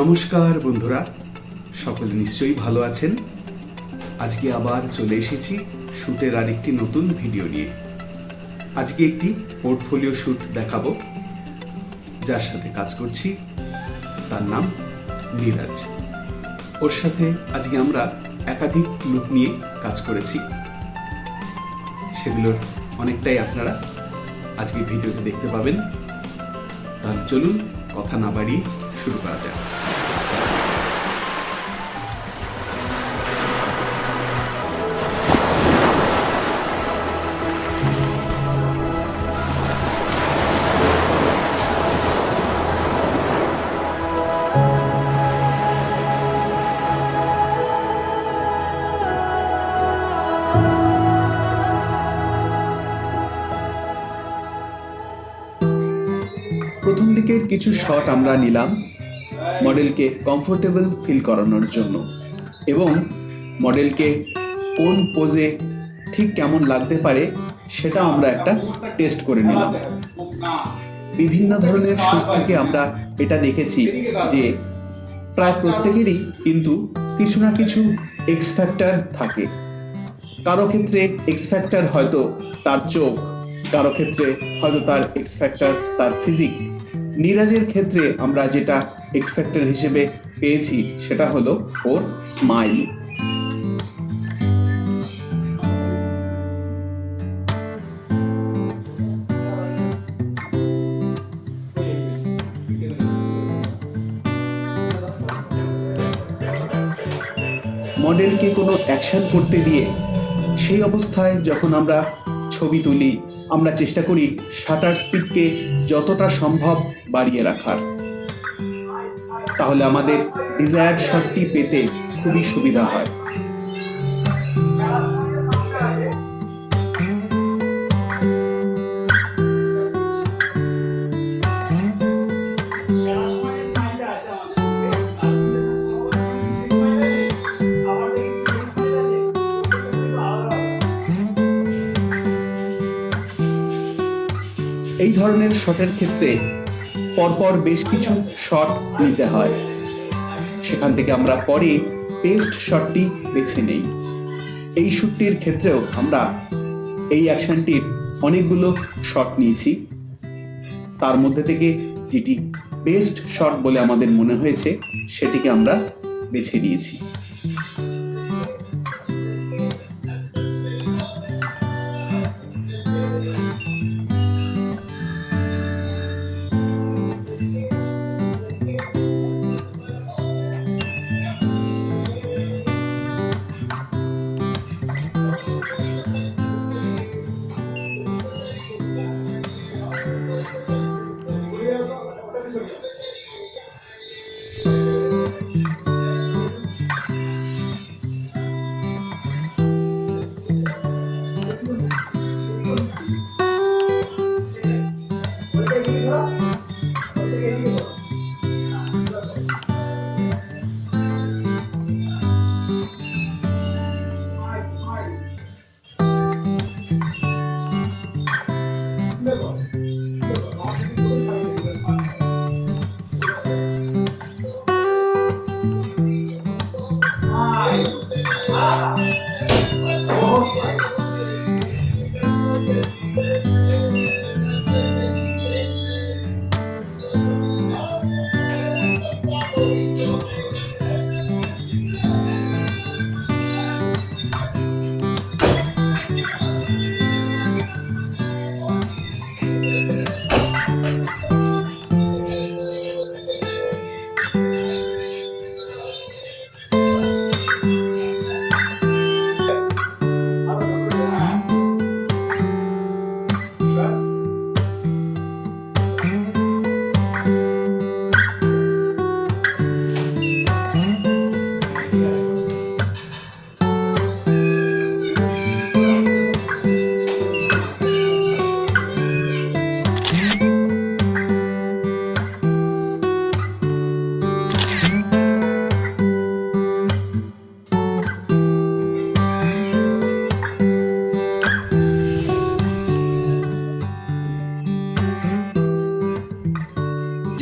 নমস্কার বন্ধুরা, সকলে নিশ্চয়ই ভালো আছেন। আজকে আবার চলে এসেছি শ্যুটের আরেকটি নতুন ভিডিও নিয়ে। আজকে একটি পোর্টফোলিও শ্যুট দেখাবো। যার সাথে কাজ করছি তার নাম নীরাজ। ওর সাথে আজকে আমরা একাধিক লুক নিয়ে কাজ করেছি, সেগুলোর অনেকটাই আপনারা আজকে ভিডিওতে দেখতে পাবেন। তাহলে চলুন কথা না বাড়িয়ে শুরু করা যাক। প্রথম দিকের কিছু শট আমরা নিলাম মডেলকে কমফোর্টেবল ফিল করানোর জন্য, এবং মডেলকে কোন পোজে ঠিক কেমন লাগতে পারে সেটা আমরা একটা টেস্ট করে নিলাম। বিভিন্ন ধরনের শ্যুট থেকে আমরা এটা দেখেছি যে প্রায় প্রত্যেকেরই কিন্তু কিছু না কিছু এক্স ফ্যাক্টর থাকে। কারো ক্ষেত্রে এক্স ফ্যাক্টর হয়তো তার চোখ, কারো ক্ষেত্রে হয়তো তার এক্স ফ্যাক্টর তার ফিজিক। নীরাজের ক্ষেত্রে আমরা যেটা এক্স ফ্যাক্টর হিসেবে পেয়েছি সেটা হলো ওর স্মাইল। মডেলকে কোনো অ্যাকশন করতে দিয়ে সেই অবস্থায় যখন আমরা ছবি তুলি, আমরা চেষ্টা করি শাটার স্পিডকে যতটা সম্ভব বাড়িয়ে রাখার, তাহলে আমাদের ডিজায়ার্ড শটটি পেতে খুবই সুবিধা হয়। এই ধরনের শটের ক্ষেত্রে পরপর বেশ কিছু শট নিতে হয়, সেখান থেকে আমরা পরে বেস্ট শটটি বেছে নেই। এই শ্যুটটির ক্ষেত্রেও আমরা এই অ্যাকশনটির অনেকগুলো শট নিয়েছি, তার মধ্যে থেকে যেটি বেস্ট শট বলে আমাদের মনে হয়েছে সেটিকে আমরা বেছে নিয়েছি।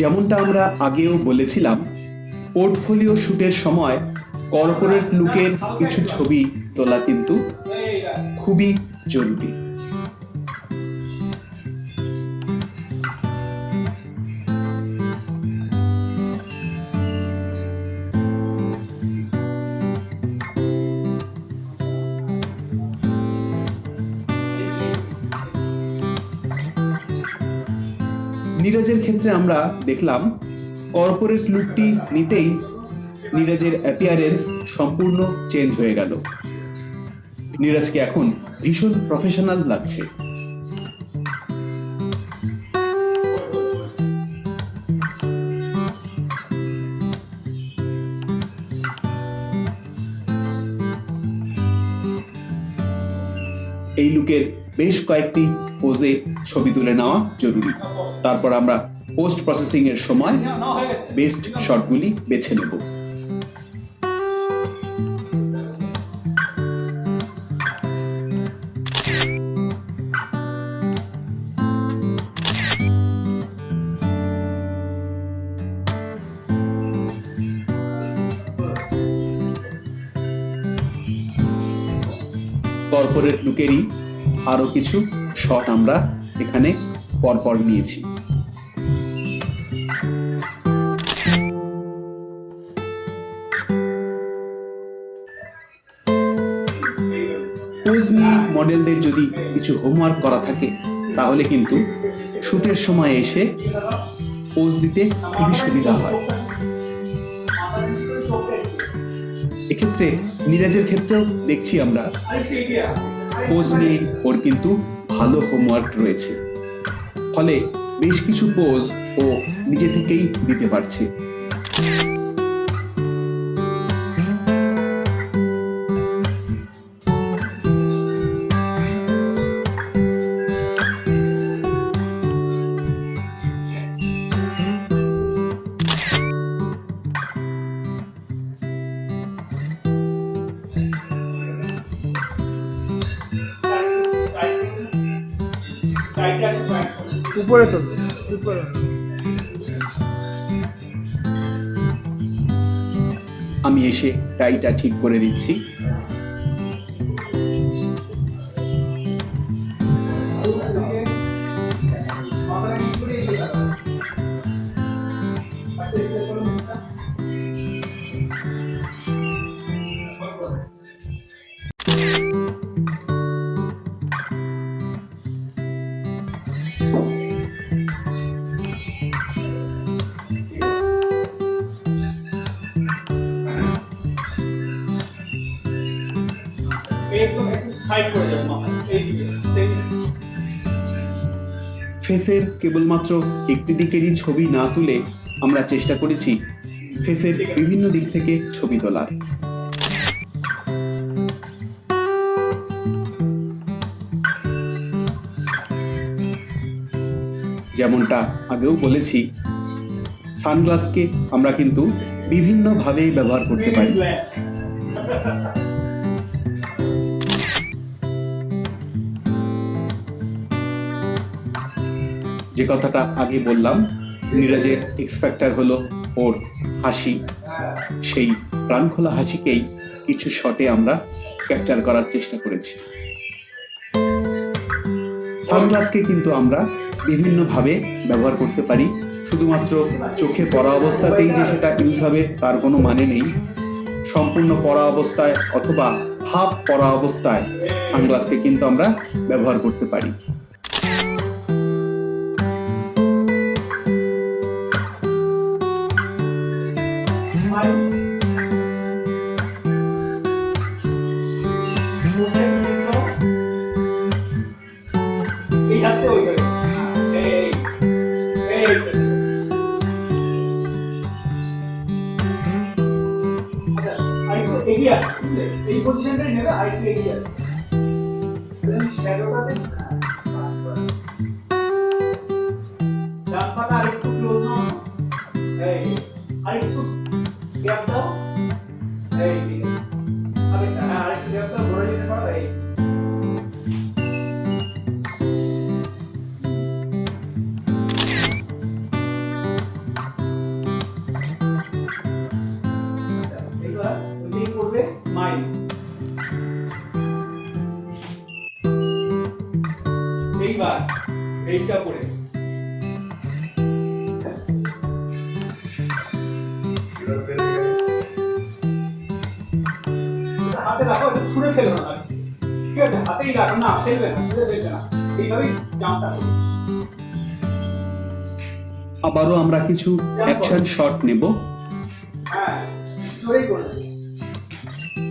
যেমনটা আমরা আগেও বলেছিলাম, পোর্টফোলিও শুটের সময় কর্পোরেট লুকের কিছু ছবি তোলা কিন্তু খুবই জরুরি। নীরজের ক্ষেত্রে আমরা দেখলাম কর্পোরেট লুকটি নিতেই নীরজের অ্যাপিয়ারেন্স সম্পূর্ণ চেঞ্জ হয়ে গেল। নীরজকে এখন ভীষণ প্রফেশনাল লাগছে। এই লুকের বেশ কয়েকটি পোজে ছবি তুলে নেওয়া জরুরি। তারপর আমরা পোস্ট প্রসেসিং এর সময় বেস্ট শটগুলি বেছে নেব। কর্পোরেট লুকেরই আরো কিছু শট আমরা এখানে পরপর নিয়েছি। পোজ নিয়ে মডেলদের যদি কিছু হোমওয়ার্ক করা থাকে তাহলে কিন্তু শুটের সময় এসে পোজ দিতে খুবই সুবিধা হয়। এক্ষেত্রে নীরজের ক্ষেত্রেও দেখছি আমরা পোজ নিয়ে ওর কিন্তু ভালো হোমওয়ার্ক রয়েছে, ফলে বেশ কিছু পোজ ও নিজে থেকেই দিতে পারছে। উপরে তো উপরে আমি এসে টাইটা ঠিক করে দিচ্ছি। ফেসের কেবলমাত্র একটি দিকেরই ছবি না তুলে আমরা চেষ্টা করেছি ফেসের বিভিন্ন দিক থেকে ছবি তোলার। যেমনটা আগেও বলেছি, সানগ্লাসকে আমরা কিন্তু বিভিন্নভাবে ব্যবহার করতে পারি। যে কথাটা আগে বললাম, নীরজের এক্স ফ্যাক্টর হলো ওর হাসি। সেই প্রাণখোলা হাসিকেই কিছু শটে আমরা ক্যাপচার করার চেষ্টা করেছি। সানগ্লাসকে কিন্তু আমরা বিভিন্নভাবে ব্যবহার করতে পারি। শুধুমাত্র চোখে পড়া অবস্থাতেই যে সেটা ইউজ হবে তার কোনো মানে নেই। সম্পূর্ণ পড়া অবস্থায় অথবা হাফ পড়া অবস্থায় সানগ্লাসকে কিন্তু আমরা ব্যবহার করতে পারি। এই পজিশনটাই নেবে, আরেকটু এগিয়ে আসবে। শ্যাডোটাতে এইটা করে হাতে রাখো, এটা ছুঁড়ে ফেলো না, ঠিক আছে? হাতেই রাখো, না ফেলবে না, ছুঁড়ে ফেলবে না, এইভাবেই জাম্পটা করো। আবারও আমরা কিছু অ্যাকশন শট নেব। হ্যাঁ, জোরেই করো।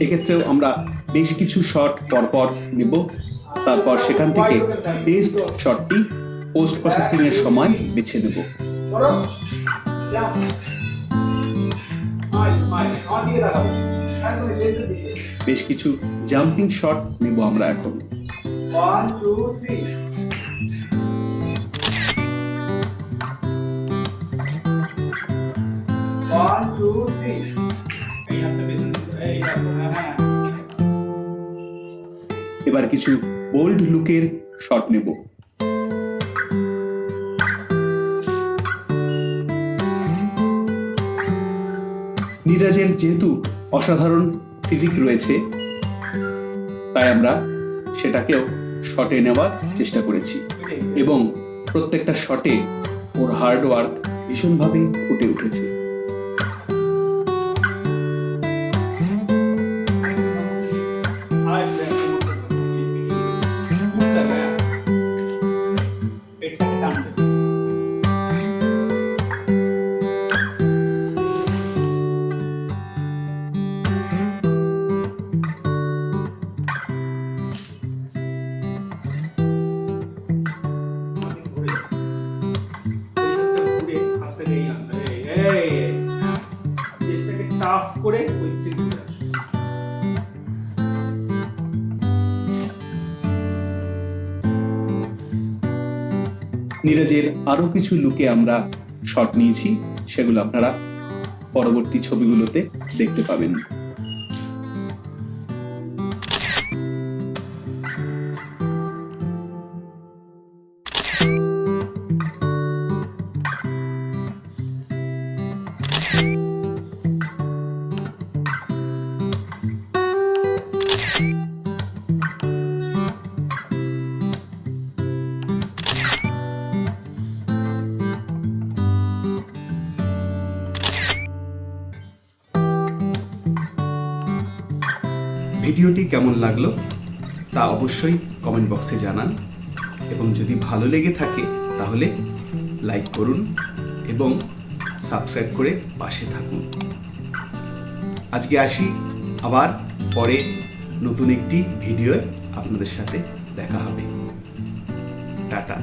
এক্ষেত্রেও আমরা বেশ কিছু শট পরপর নেব, তারপর সেখান থেকে বেস্ট শটটি পোস্ট প্রসেসিং এর সময় বেছে নেব। বেশ কিছু জাম্পিং শট নেব আমরা এখন। 1 2 3 1 2 3 এই হাতটা বেশি এই হাতটা, হ্যাঁ। এবার কিছু বোল্ড লুকের শট নেব। নীরাজের যেহেতু অসাধারণ ফিজিক রয়েছে, তাই আমরা সেটাকেও শটে নেওয়ার চেষ্টা করেছি এবং প্রত্যেকটা শটে ওর হার্ড ওয়ার্ক ভীষণভাবে ফুটে উঠেছে। টাফ করে ওই থেকে ঘুরে আসো। নীরজের আরো কিছু লুকে আমরা শট নিয়েছি, সেগুলো আপনারা পরবর্তী ছবিগুলোতে দেখতে পাবেন। ভিডিওটি কেমন লাগলো তা অবশ্যই কমেন্ট বক্সে জানান, এবং যদি ভালো লেগে থাকে তাহলে লাইক করুন এবং সাবস্ক্রাইব করে পাশে থাকুন। আজকে আসি, আবার পরে নতুন একটি ভিডিওয়ে আপনাদের সাথে দেখা হবে। টাটা।